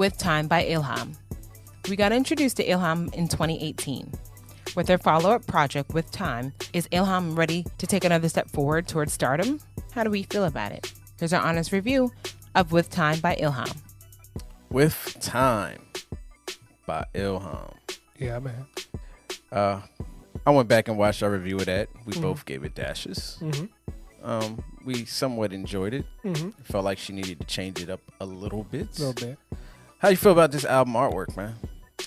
With Time by Ilham. We got introduced to Ilham in 2018. With her follow-up project, With Time, is Ilham ready to take another step forward towards stardom? How do we feel about it? Here's our honest review of With Time by Ilham. With Time by Ilham. Yeah, man. I went back and watched our review of that. We both gave it dashes. We somewhat enjoyed it. Felt like she needed to change it up a little bit. A little bit. How you feel about this album artwork, man?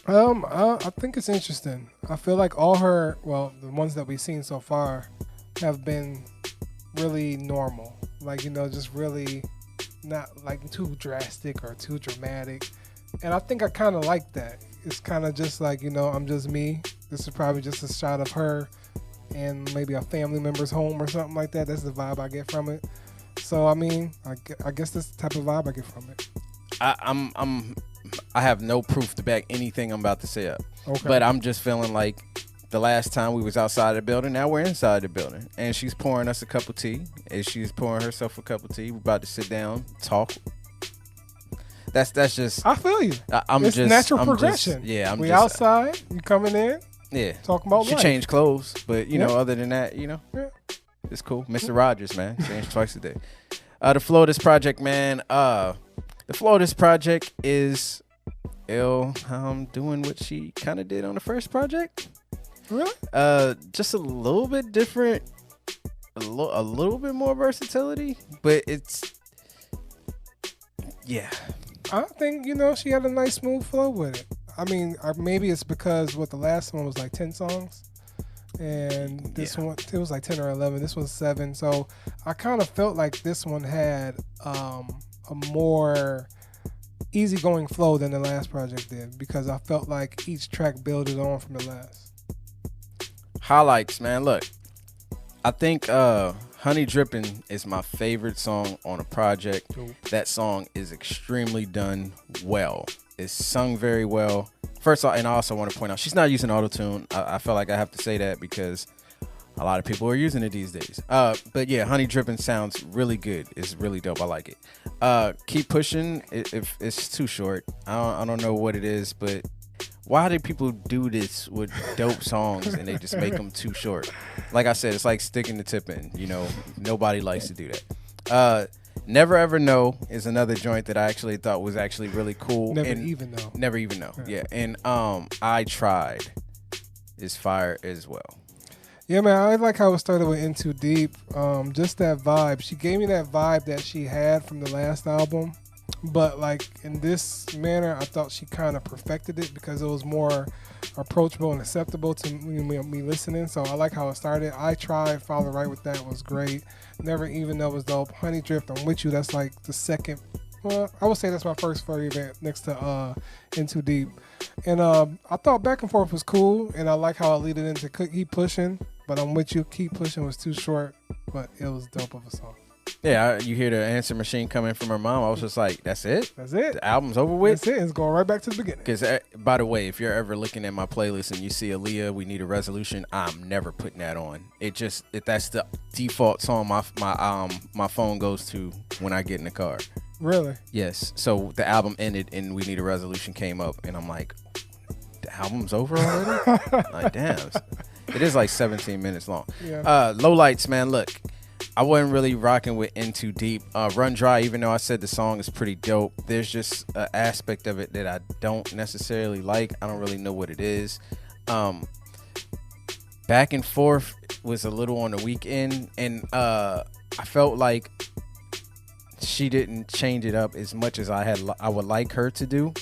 I think it's interesting. I feel like all the ones that we've seen so far have been really normal. Like, just really not like too drastic or too dramatic. And I think I kind of like that. It's kind of just like, I'm just me. This is probably just a shot of her and maybe a family member's home or something like that. That's the vibe I get from it. So, I mean, I guess that's the type of vibe I get from it. I have no proof to back anything I'm about to say up. Okay. But I'm just feeling like the last time we was outside the building, now we're inside the building. And she's pouring us a cup of tea. And she's pouring herself a cup of tea. We're about to sit down, talk. That's just... I feel you. It's natural progression. We outside, you coming in. Yeah. Talking about life. She changed clothes. But, other than that, it's cool. Mr. Rogers, man. Change twice a day. The flow of this project, man. The flow of this project is Ilham doing what she kind of did on the first project. Really? Just a little bit different, a little bit more versatility, but yeah. I think, she had a nice smooth flow with it. I mean, maybe it's because the last one was like 10 songs. And this one, it was like 10 or 11. This was 7. So I kind of felt like this one had a more easygoing flow than the last project did, because I felt like each track builded on from the last. Highlights, man. Look, I think Honey Drippin' is my favorite song on a project. Cool. That song is extremely done well. It's sung very well. First off, and I also want to point out, she's not using auto-tune. I feel like I have to say that because a lot of people are using it these days. But yeah, Honey Drippin' sounds really good. It's really dope. I like it. Keep Pushing. If it's too short. I don't know what it is, but why do people do this with dope songs and they just make them too short? Like I said, it's like sticking the tip in. Nobody likes to do that. Never Ever Know is another joint that I actually thought was actually really cool. Never Even Know. Never Even Know. Yeah. And I Tried is fire as well. Yeah, man, I like how it started with In Too Deep. Just that vibe. She gave me that vibe that she had from the last album. But like in this manner, I thought she kind of perfected it because it was more approachable and acceptable to me listening. So I like how it started. I Tried, Follow Right with that was great. Never Even Know was dope. Honey Drift, I'm With You. That's like the second. Well, I would say that's my first favorite next to In Too Deep. And I thought Back and Forth was cool, and I like how it leaded into Keep Pushing. But I'm With You, Keep Pushing was too short, but it was dope of a song. Yeah, you hear the answer machine coming from her mom. I was just like, that's it? That's it. The album's over with? That's it. It's going right back to the beginning. Because, by the way, if you're ever looking at my playlist and you see Aaliyah, We Need a Resolution, I'm never putting that on. That's the default song my phone goes to when I get in the car. Really? Yes. So the album ended and We Need a Resolution came up, and I'm like, the album's over already? Like, damn. It is like 17 minutes long. Yeah. Lowlights, man. Look, I wasn't really rocking with In Too Deep. Run Dry, even though I said the song is pretty dope, there's just an aspect of it that I don't necessarily like. I don't really know what it is. Back and Forth was a little on the weekend, and I felt like she didn't change it up as much as I would like her to do.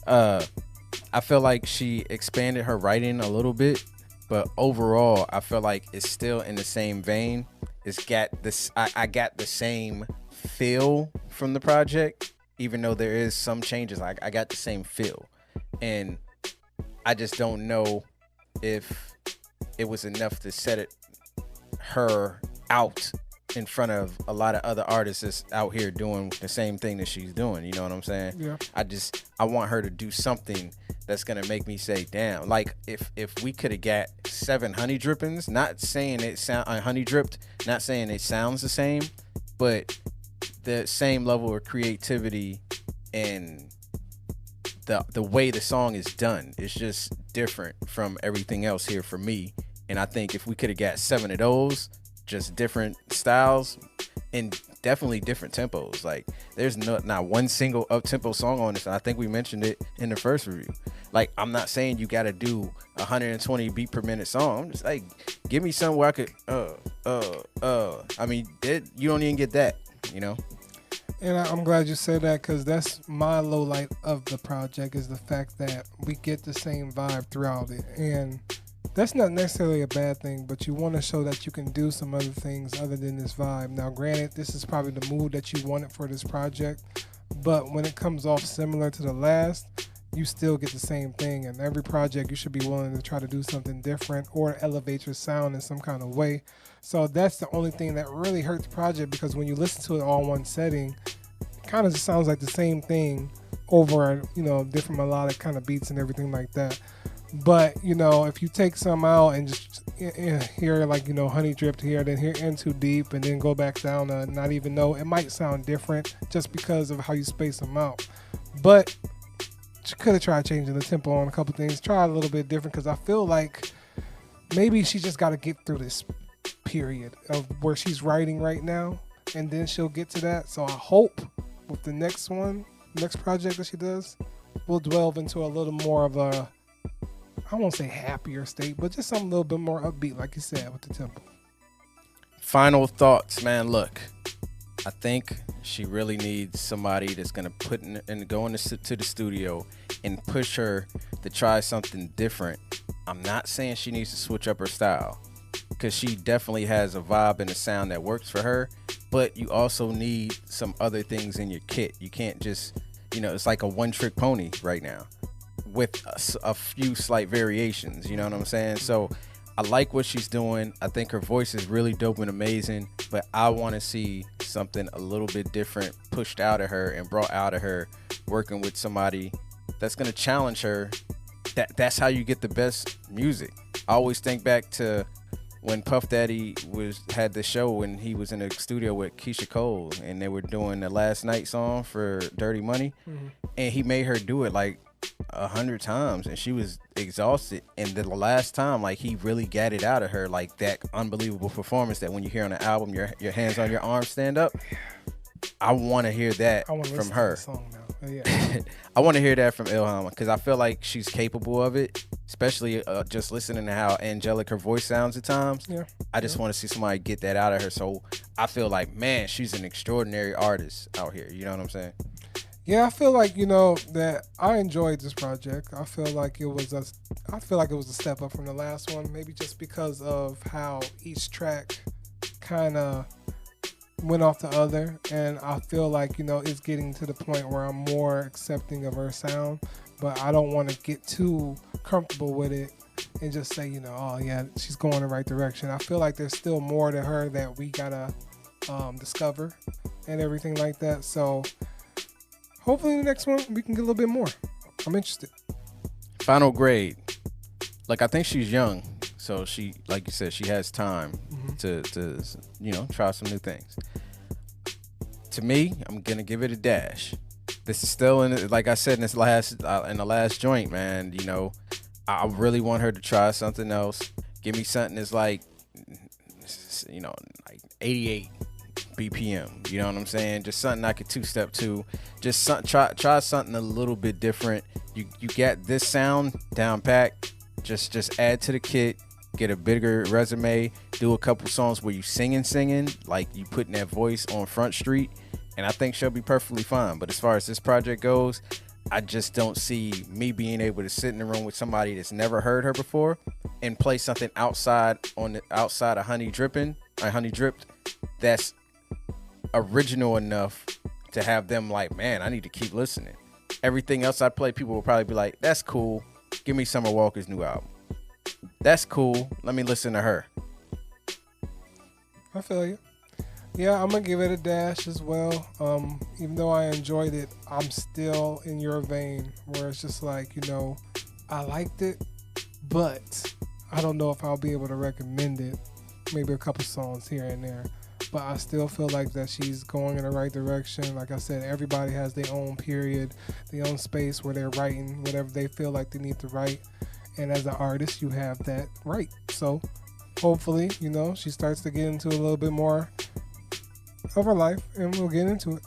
I feel like she expanded her writing a little bit, but overall, I feel like it's still in the same vein. It's got this. I got the same feel from the project, even though there is some changes. I got the same feel, and I just don't know if it was enough to set her out in front of a lot of other artists that's out here doing the same thing that she's doing. You know what I'm saying? Yeah. I want her to do something that's gonna make me say, damn. Like if we could have got 7 Honey Drippings, not saying it sound Honey Dripped, not saying it sounds the same, but the same level of creativity and the way the song is done is just different from everything else here for me. And I think if we could have got 7 of those, just different styles and definitely different tempos. Like there's not one single up-tempo song on this, and I think we mentioned it in the first review. Like I'm not saying you got to do 120 beat per minute song. I'm just like, give me something where I could I mean, you don't even get that, you know. And I'm glad you said that, because that's my low light of the project, is the fact that we get the same vibe throughout it. And that's not necessarily a bad thing, but you want to show that you can do some other things other than this vibe. Now, granted, this is probably the mood that you wanted for this project, but when it comes off similar to the last, you still get the same thing. And every project, you should be willing to try to do something different or elevate your sound in some kind of way. So that's the only thing that really hurt the project, because when you listen to it all in one setting, it kind of just sounds like the same thing over, different melodic kind of beats and everything like that. But, if you take some out and just hear like, Honey Dripped here, then hear In Too Deep, and then go back down to Not Even Know, it might sound different just because of how you space them out. But you could have tried changing the tempo on a couple things. Try a little bit different, because I feel like maybe she just got to get through this period of where she's writing right now, and then she'll get to that. So I hope with the next project that she does, we'll delve into a little more of a, I won't say happier state, but just something a little bit more upbeat, like you said, with the tempo. Final thoughts, man. Look, I think she really needs somebody that's going to go to the studio and push her to try something different. I'm not saying she needs to switch up her style, because she definitely has a vibe and a sound that works for her, but you also need some other things in your kit. You can't just, it's like a one-trick pony right now with a few slight variations, you know what I'm saying? So I like what she's doing. I think her voice is really dope and amazing, but I want to see something a little bit different pushed out of her and brought out of her, working with somebody that's going to challenge her. That's how you get the best music. I always think back to when Puff Daddy had the show when he was in the studio with Keisha Cole, and they were doing the Last Night song for Dirty Money, and he made her do it like 100 times, and she was exhausted. And the last time, like, he really got it out of her, like that unbelievable performance that when you hear on the album, your hands on your arms stand up. I want to hear that from her. I want to hear that from Ilham, because I feel like she's capable of it, especially just listening to how angelic her voice sounds at times. I just want to see somebody get that out of her. So I feel like, man, she's an extraordinary artist out here. You know what I'm saying? Yeah, I feel like, that I enjoyed this project. I feel like it was a step up from the last one, maybe just because of how each track kind of went off the other, and I feel like, it's getting to the point where I'm more accepting of her sound, but I don't want to get too comfortable with it and just say, oh yeah, she's going in the right direction. I feel like there's still more to her that we gotta discover and everything like that. So hopefully the next one we can get a little bit more. I'm interested. Final grade. Like, I think she's young, so she, like you said, she has time to try some new things. To me, I'm gonna give it a dash. This is still like I said in the last joint, man. I really want her to try something else. Give me something that's like 88 BPM. You know what I'm saying? Just something I could two-step to. Just try something a little bit different. You got this sound down pat. Just add to the kit. Get a bigger resume. Do a couple songs where you singing, like you putting that voice on Front Street, and I think she'll be perfectly fine. But as far as this project goes, I just don't see me being able to sit in the room with somebody that's never heard her before and play something outside of Honey Dripped that's original enough to have them like, man, I need to keep listening. Everything else I play, people will probably be like, that's cool. Give me Summer Walker's new album. That's cool. Let me listen to her. I feel you. Yeah, I'm going to give it a dash as well. Even though I enjoyed it, I'm still in your vein where it's just like, I liked it, but I don't know if I'll be able to recommend it. Maybe a couple songs here and there. but I still feel like that she's going in the right direction. Like I said, everybody has their own period, their own space where they're writing whatever they feel like they need to write. And as an artist, you have that right. So hopefully, she starts to get into a little bit more of her life, and we'll get into it.